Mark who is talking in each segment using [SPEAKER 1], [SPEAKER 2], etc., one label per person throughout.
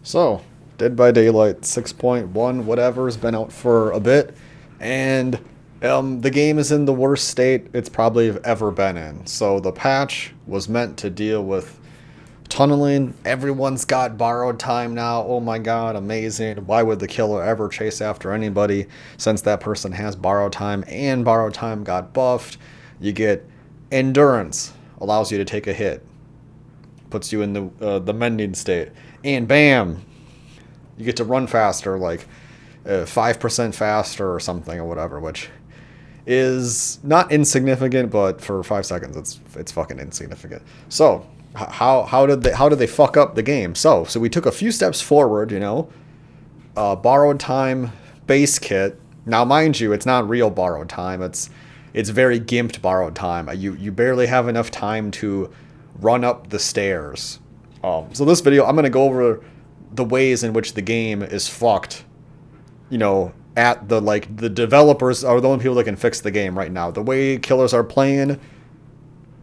[SPEAKER 1] So, Dead by Daylight 6.1, whatever, has been out for a bit, and the game is in the worst state it's probably ever been in. So, the patch was meant to deal with tunneling. Everyone's got borrowed time now. Oh my god, amazing. Why would the killer ever chase after anybody since that person has borrowed time and borrowed time got buffed? You get endurance, allows you to take a hit, puts you in the mending state, and bam, you get to run faster, like 5% faster or something or whatever, which is not insignificant, but for 5 seconds, it's fucking insignificant. So how did they fuck up the game? So we took a few steps forward, borrowed time base kit. Now, mind you, it's not real borrowed time. It's very gimped borrowed time. You barely have enough time to run up the stairs. So this video, I'm gonna go over the ways in which the game is fucked. At the developers are the only people that can fix the game right now. The way killers are playing,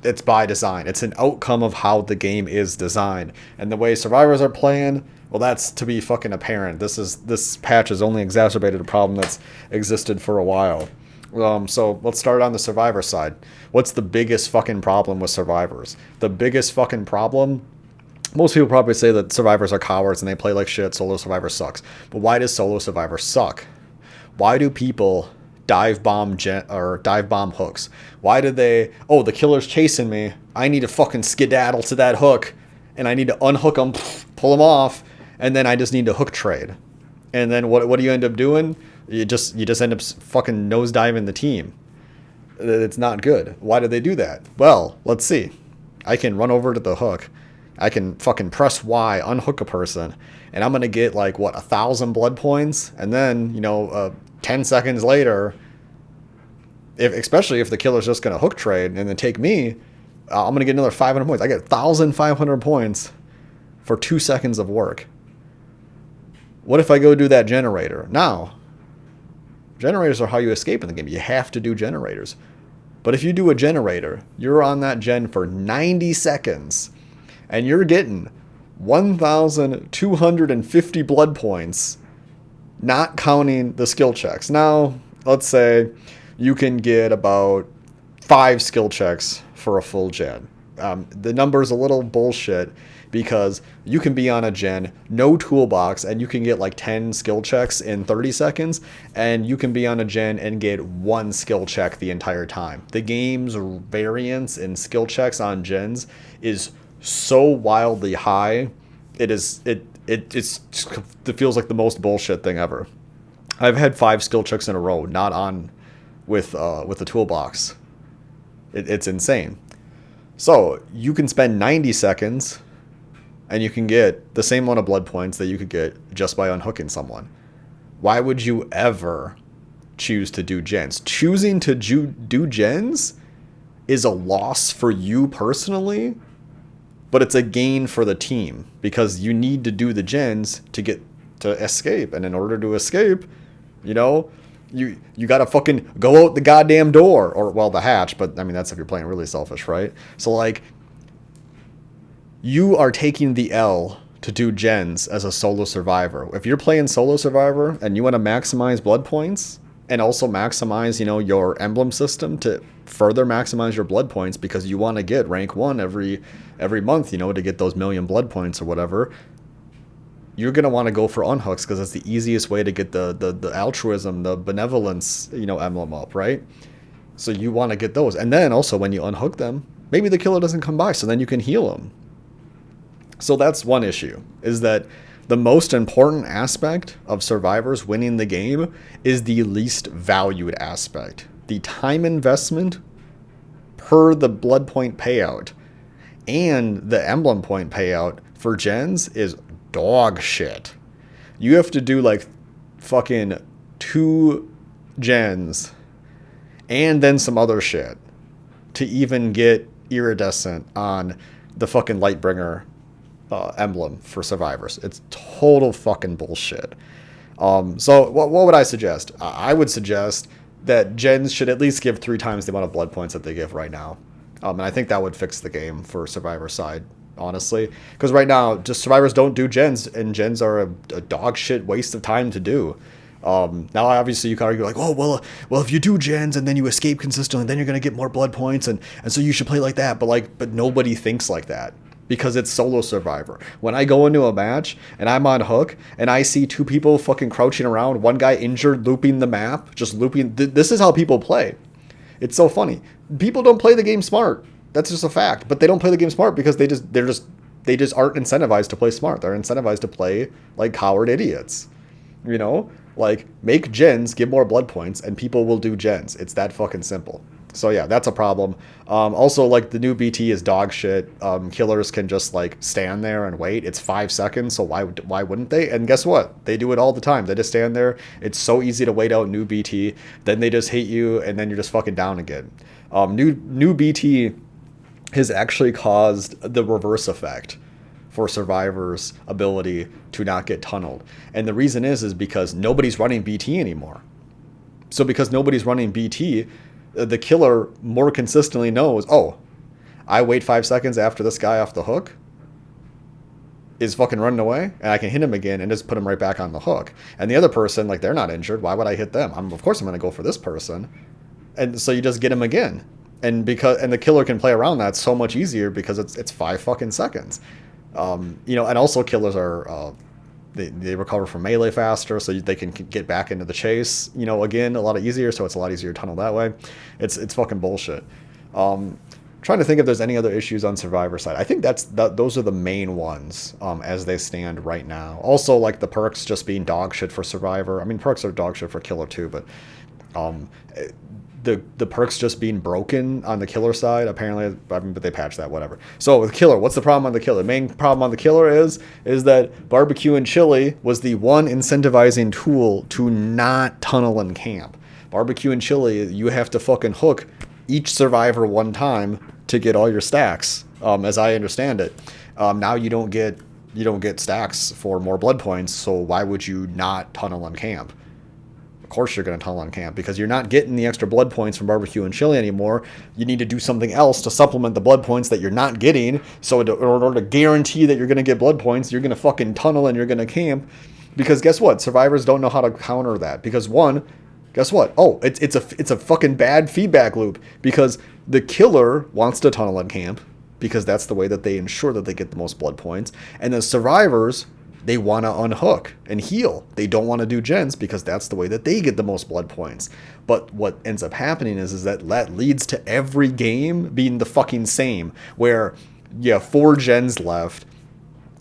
[SPEAKER 1] it's by design. It's an outcome of how the game is designed. And the way survivors are playing, well, that's to be fucking apparent. This patch has only exacerbated a problem that's existed for a while. So let's start on the survivor side. What's the biggest fucking problem with survivors? The biggest fucking problem, most people probably say that survivors are cowards and they play like shit, solo survivor sucks. But why does solo survivor suck? Why do people dive bomb hooks? Why did they, oh, the killer's chasing me, I need to fucking skedaddle to that hook, and I need to unhook them, pull them off, and then I just need to hook trade. And then what do you end up doing? You just end up fucking nosediving the team. It's not good. Why did they do that? Well, let's see. I can run over to the hook. I can fucking press Y, unhook a person, and I'm gonna get 1,000 blood points, and then 10 seconds later, especially if the killer's just gonna hook trade and then take me, I'm gonna get another 500 points. I get 1,500 points for 2 seconds of work. What if I go do that generator? Now, generators are how you escape in the game. You have to do generators. But if you do a generator, you're on that gen for 90 seconds, and you're getting 1,250 blood points, not counting the skill checks. Now, let's say you can get about 5 skill checks for a full gen. The number's a little bullshit because you can be on a gen, no toolbox, and you can get 10 skill checks in 30 seconds, and you can be on a gen and get 1 skill check the entire time. The game's variance in skill checks on gens is so wildly high. It feels like the most bullshit thing ever. I've had 5 skill checks in a row, not on with the toolbox. It's insane. So you can spend 90 seconds and you can get the same amount of blood points that you could get just by unhooking someone. Why would you ever choose to do gens? Choosing to do gens is a loss for you personally, but it's a gain for the team because you need to do the gens to escape. And in order to escape, you got to fucking go out the goddamn door, or the hatch, but I mean, that's if you're playing really selfish, right? So you are taking the L to do gens as a solo survivor. If you're playing solo survivor and you want to maximize blood points and also maximize, your emblem system to further maximize your blood points because you want to get rank 1 every month, to get those million blood points or whatever, you're going to want to go for unhooks because it's the easiest way to get the altruism, the benevolence, emblem up, right? So you want to get those. And then also when you unhook them, maybe the killer doesn't come by, so then you can heal them. So that's one issue, is that the most important aspect of survivors winning the game is the least valued aspect. The time investment per the blood point payout and the emblem point payout for gens is dog shit. You have to do fucking 2 gens and then some other shit to even get iridescent on the fucking Lightbringer emblem for survivors. It's total fucking bullshit. So what would I suggest? I would suggest that gens should at least give 3 times the amount of blood points that they give right now. And I think that would fix the game for survivor side honestly. Because right now, just survivors don't do gens, and gens are a dog shit waste of time to do. Now, obviously, you can argue like, oh, well, if you do gens and then you escape consistently, then you're gonna get more blood points, and so you should play like that. But nobody thinks like that because it's solo survivor. When I go into a match and I'm on hook and I see two people fucking crouching around, one guy injured, looping the map, just looping. This is how people play. It's so funny. People don't play the game smart. That's just a fact. But they don't play the game smart because they just aren't incentivized to play smart. They're incentivized to play like coward idiots. You know? Like, make gens, give more blood points, and people will do gens. It's that fucking simple. So yeah, that's a problem. Also, like, the new BT is dog shit. Killers can just like stand there and wait. It's 5 seconds, so why wouldn't they? And guess what? They do it all the time. They just stand there. It's so easy to wait out new BT. Then they just hit you, and then you're just fucking down again. New BT has actually caused the reverse effect for survivors' ability to not get tunneled. And the reason is because nobody's running BT anymore. So because nobody's running BT, the killer more consistently knows, oh, I wait 5 seconds after this guy off the hook is fucking running away, and I can hit him again and just put him right back on the hook. And the other person, like, they're not injured. Why would I hit them? Of course I'm going to go for this person. And so you just get him again. And the killer can play around that so much easier because it's 5 fucking seconds. And also killers are they recover from melee faster, so they can get back into the chase. Again, a lot easier, so it's a lot easier to tunnel that way. It's fucking bullshit. Trying to think if there's any other issues on Survivor side. I think those are the main ones as they stand right now. Also, like the perks just being dog shit for Survivor. I mean, perks are dog shit for Killer too, but the perks just being broken on the Killer side, apparently, but they patched that, whatever. So with Killer, what's the problem on the Killer? The main problem on the Killer is that barbecue and chili was the one incentivizing tool to not tunnel and camp. Barbecue and chili, you have to fucking hook each survivor one time to get all your stacks, as I understand it. Now you don't get stacks for more blood points, so why would you not tunnel and camp? Of course you're going to tunnel and camp because you're not getting the extra blood points from barbecue and chili anymore. You need to do something else to supplement the blood points that you're not getting. So in order to guarantee that you're going to get blood points, you're going to fucking tunnel and you're going to camp. Because guess what? Survivors don't know how to counter that. Because one, guess what? Oh, it's a fucking bad feedback loop. Because the killer wants to tunnel and camp because that's the way that they ensure that they get the most blood points. And the survivors, they want to unhook and heal. They don't want to do gens because that's the way that they get the most blood points. But what ends up happening is that leads to every game being the fucking same, where you have 4 gens left,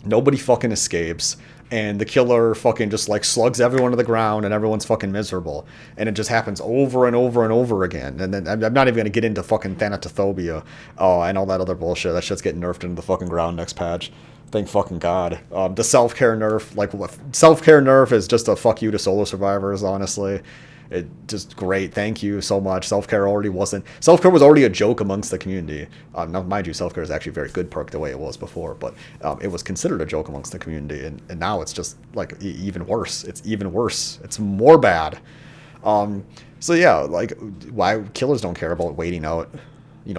[SPEAKER 1] nobody fucking escapes, and the killer fucking just like slugs everyone to the ground and everyone's fucking miserable. And it just happens over and over and over again. And then I'm not even going to get into fucking Thanatophobia and all that other bullshit. That shit's getting nerfed into the fucking ground next patch. Thank fucking God. The self-care nerf is just a fuck you to solo survivors, honestly. It just great. Thank you so much. Self-care was already a joke amongst the community. Now, mind you, self-care is actually a very good perk the way it was before, but it was considered a joke amongst the community, and now it's just like even worse. It's even worse. It's more bad. So yeah, like, why killers don't care about waiting out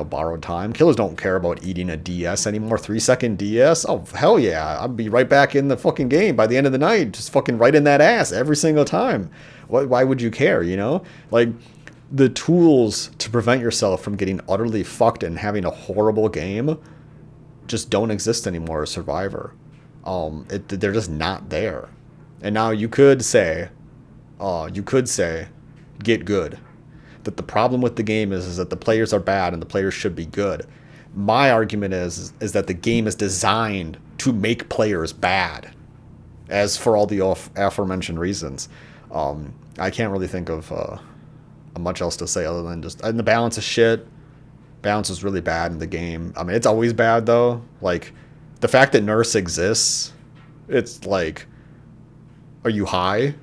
[SPEAKER 1] borrowed time. Killers don't care about eating a DS anymore. 3-second DS? Oh, hell yeah. I'll be right back in the fucking game by the end of the night. Just fucking right in that ass every single time. Why would you care, Like, the tools to prevent yourself from getting utterly fucked and having a horrible game just don't exist anymore as Survivor. They're just not there. And now you could say, get good. That the problem with the game is that the players are bad and the players should be good. My argument is that the game is designed to make players bad, as for all the aforementioned reasons. I can't really think of much else to say other than and the balance is shit. Balance is really bad in the game. I mean, it's always bad though. Like, the fact that Nurse exists, it's like, are you high?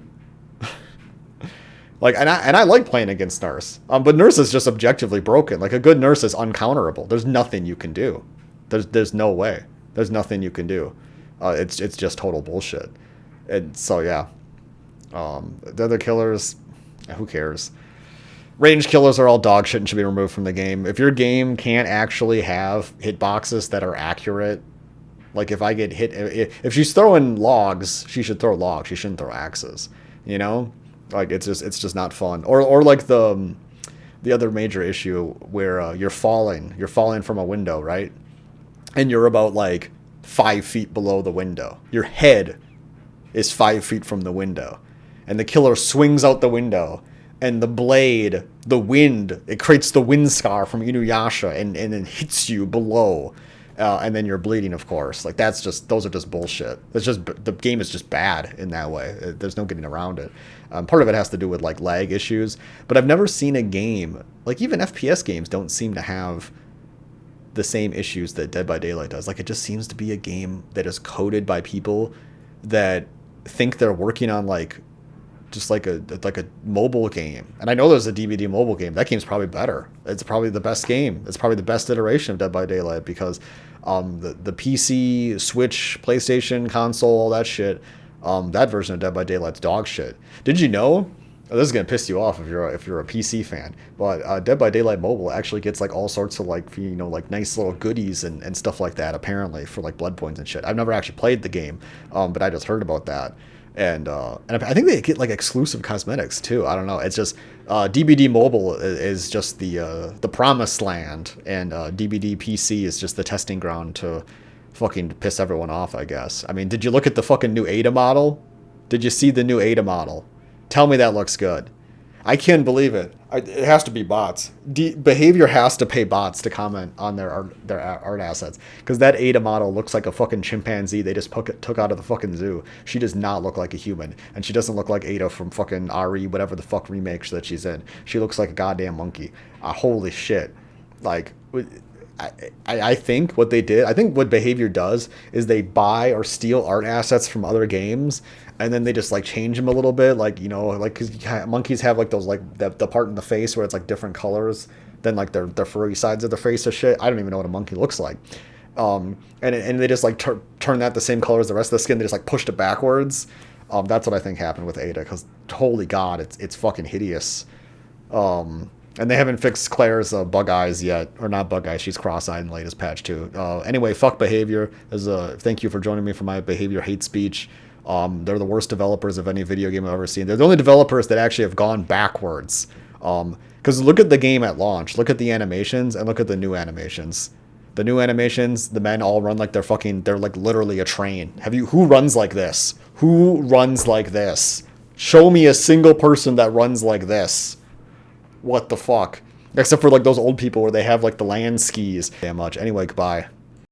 [SPEAKER 1] Like, and I like playing against Nurse, but Nurse is just objectively broken. Like, a good Nurse is uncounterable. There's nothing you can do. There's no way. There's nothing you can do. It's just total bullshit. And so yeah, the other killers, who cares? Range killers are all dog shit and should be removed from the game. If your game can't actually have hitboxes that are accurate, Like if I get hit, if she's throwing logs, she should throw logs. She shouldn't throw axes. You know, like it's just not fun. Or like the other major issue where you're falling from a window, right? And you're about like 5 feet below the window. Your head is 5 feet from the window, and the killer swings out the window, and the blade, the wind, it creates the wind scar from Inuyasha, and it hits you below, and then you're bleeding, of course. Like those are just bullshit. It's just the game is just bad in that way. There's no getting around it. Part of it has to do with like lag issues, but I've never seen a game, like even FPS games don't seem to have the same issues that Dead by Daylight does. Like it just seems to be a game that is coded by people that think they're working on like just like a mobile game. And I know there's a DVD mobile game. That game's probably better. It's probably the best game. It's probably the best iteration of Dead by Daylight because the PC, Switch, PlayStation, console, all that shit, that version of Dead by Daylight's dog shit. Did you know? This is gonna piss you off if you're a PC fan, but Dead by Daylight Mobile actually gets like all sorts of like like nice little goodies and stuff like that apparently for like blood points and shit. I've never actually played the game, but I just heard about that, and I think they get like exclusive cosmetics too. I don't know. It's just DBD Mobile is just the promised land, and DBD PC is just the testing ground to fucking piss everyone off, I guess. I mean, did you look at the fucking new Ada model? Did you see the new Ada model? Tell me that looks good. I can't believe it. It has to be bots. Behavior has to pay bots to comment on their art assets. Because that Ada model looks like a fucking chimpanzee they just took out of the fucking zoo. She does not look like a human. And she doesn't look like Ada from fucking RE, whatever the fuck remake that she's in. She looks like a goddamn monkey. Holy shit. Like, I think what they did, I think what Behavior does is they buy or steal art assets from other games, and then they just like change them a little bit, like like because monkeys have like those like the part in the face where it's like different colors than like their furry sides of the face or shit. I don't even know what a monkey looks like, and they just like turn that the same color as the rest of the skin. They just like pushed it backwards. That's what I think happened with Ada, because holy god, it's fucking hideous. And they haven't fixed Claire's bug eyes yet. Or not bug eyes, she's cross-eyed in the latest patch too. Anyway, fuck Behavior. Thank you for joining me for my Behavior hate speech. They're the worst developers of any video game I've ever seen. They're the only developers that actually have gone backwards. Because look at the game at launch. Look at the animations and look at the new animations. The new animations, the men all run like they're like literally a train. Who runs like this? Who runs like this? Show me a single person that runs like this. What the fuck? Except for like those old people where they have like the land skis. Damn much. Anyway, goodbye.